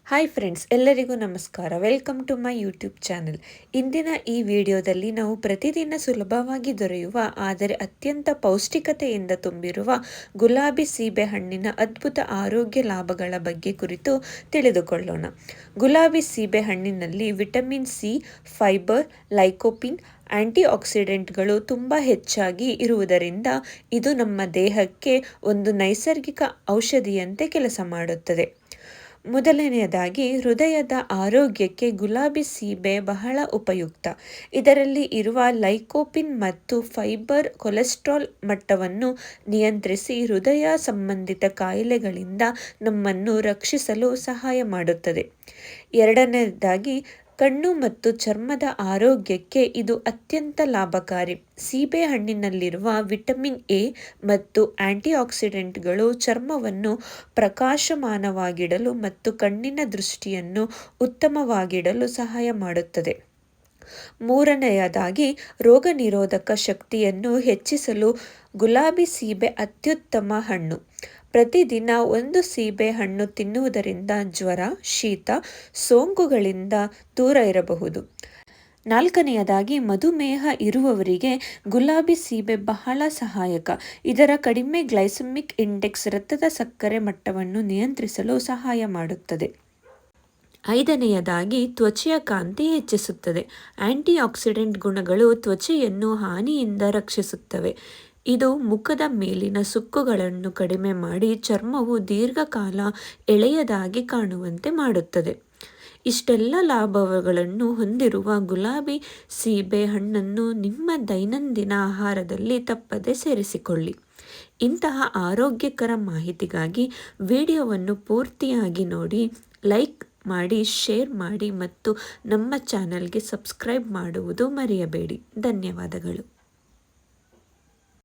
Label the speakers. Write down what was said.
Speaker 1: Hi friends, ಎಲ್ಲರಿಗೂ ನಮಸ್ಕಾರ. Welcome to my YouTube channel. ಇಂದಿನ ಈ ವಿಡಿಯೋದಲ್ಲಿ ನಾವು ಪ್ರತಿದಿನ ಸುಲಭವಾಗಿ ದೊರೆಯುವ ಆದರೆ ಅತ್ಯಂತ ಪೌಷ್ಟಿಕತೆಯಿಂದ ತುಂಬಿರುವ ಗುಲಾಬಿ ಸೀಬೆ ಹಣ್ಣಿನ ಅದ್ಭುತ ಆರೋಗ್ಯ ಲಾಭಗಳ ಬಗ್ಗೆ ಕುರಿತು ತಿಳಿದುಕೊಳ್ಳೋಣ. ಗುಲಾಬಿ ಸೀಬೆ ಹಣ್ಣಿನಲ್ಲಿ vitamin C, fibre, lycopene, anti ಆಕ್ಸಿಡೆಂಟ್ಗಳು ತುಂಬ ಹೆಚ್ಚಾಗಿ ಇರುವುದರಿಂದ ಇದು ನಮ್ಮ ದೇಹಕ್ಕೆ ಒಂದು ನೈಸರ್ಗಿಕ ಔಷಧಿಯಂತೆ ಕೆಲಸ ಮಾಡುತ್ತದೆ. ಮೊದಲನೆಯದಾಗಿ, ಹೃದಯದ ಆರೋಗ್ಯಕ್ಕೆ ಗುಲಾಬಿ ಸೀಬೆ ಬಹಳ ಉಪಯುಕ್ತ. ಇದರಲ್ಲಿ ಇರುವ ಲೈಕೋಪಿನ್ ಮತ್ತು ಫೈಬರ್ ಕೊಲೆಸ್ಟ್ರಾಲ್ ಮಟ್ಟವನ್ನು ನಿಯಂತ್ರಿಸಿ ಹೃದಯ ಸಂಬಂಧಿತ ಕಾಯಿಲೆಗಳಿಂದ ನಮ್ಮನ್ನು ರಕ್ಷಿಸಲು ಸಹಾಯ ಮಾಡುತ್ತದೆ. ಎರಡನೆಯದಾಗಿ, ಕಣ್ಣು ಮತ್ತು ಚರ್ಮದ ಆರೋಗ್ಯಕ್ಕೆ ಇದು ಅತ್ಯಂತ ಲಾಭಕಾರಿ. ಸೀಬೆ ಹಣ್ಣಿನಲ್ಲಿರುವ ವಿಟಮಿನ್ ಎ ಮತ್ತು ಆಂಟಿಆಕ್ಸಿಡೆಂಟ್ಗಳು ಚರ್ಮವನ್ನು ಪ್ರಕಾಶಮಾನವಾಗಿಡಲು ಮತ್ತು ಕಣ್ಣಿನ ದೃಷ್ಟಿಯನ್ನು ಉತ್ತಮವಾಗಿಡಲು ಸಹಾಯ ಮಾಡುತ್ತದೆ. ಮೂರನೆಯದಾಗಿ, ರೋಗ ನಿರೋಧಕ ಶಕ್ತಿಯನ್ನು ಹೆಚ್ಚಿಸಲು ಗುಲಾಬಿ ಸೀಬೆ ಅತ್ಯುತ್ತಮ ಹಣ್ಣು. ಪ್ರತಿದಿನ ಒಂದು ಸೀಬೆ ಹಣ್ಣು ತಿನ್ನುವುದರಿಂದ ಜ್ವರ, ಶೀತ, ಸೋಂಕುಗಳಿಂದ ದೂರ ಇರಬಹುದು. ನಾಲ್ಕನೆಯದಾಗಿ, ಮಧುಮೇಹ ಇರುವವರಿಗೆ ಗುಲಾಬಿ ಸೀಬೆ ಬಹಳ ಸಹಾಯಕ. ಇದರ ಕಡಿಮೆ ಗ್ಲೈಸೆಮಿಕ್ ಇಂಡೆಕ್ಸ್ ರಕ್ತದ ಸಕ್ಕರೆ ಮಟ್ಟವನ್ನು ನಿಯಂತ್ರಿಸಲು ಸಹಾಯ ಮಾಡುತ್ತದೆ. ಐದನೆಯದಾಗಿ, ತ್ವಚೆಯ ಕಾಂತಿ ಹೆಚ್ಚಿಸುತ್ತದೆ. ಆಂಟಿ ಆಕ್ಸಿಡೆಂಟ್ ಗುಣಗಳು ತ್ವಚೆಯನ್ನು ಹಾನಿಯಿಂದ ರಕ್ಷಿಸುತ್ತವೆ. ಇದು ಮುಖದ ಮೇಲಿನ ಸುಕ್ಕುಗಳನ್ನು ಕಡಿಮೆ ಮಾಡಿ ಚರ್ಮವು ದೀರ್ಘಕಾಲ ಎಳೆಯದಾಗಿ ಕಾಣುವಂತೆ ಮಾಡುತ್ತದೆ. ಇಷ್ಟೆಲ್ಲ ಲಾಭಗಳನ್ನು ಹೊಂದಿರುವ ಗುಲಾಬಿ ಸೀಬೆ ಹಣ್ಣನ್ನು ನಿಮ್ಮ ದೈನಂದಿನ ಆಹಾರದಲ್ಲಿ ತಪ್ಪದೆ ಸೇರಿಸಿಕೊಳ್ಳಿ. ಇಂತಹ ಆರೋಗ್ಯಕರ ಮಾಹಿತಿಗಾಗಿ ವಿಡಿಯೋವನ್ನು ಪೂರ್ತಿಯಾಗಿ ನೋಡಿ, ಲೈಕ್ ಮಾಡಿ, ಶೇರ್ ಮಾಡಿ ಮತ್ತು ನಮ್ಮ ಚಾನಲ್ಗೆ ಸಬ್ಸ್ಕ್ರೈಬ್ ಮಾಡುವುದು ಮರೆಯಬೇಡಿ. ಧನ್ಯವಾದಗಳು.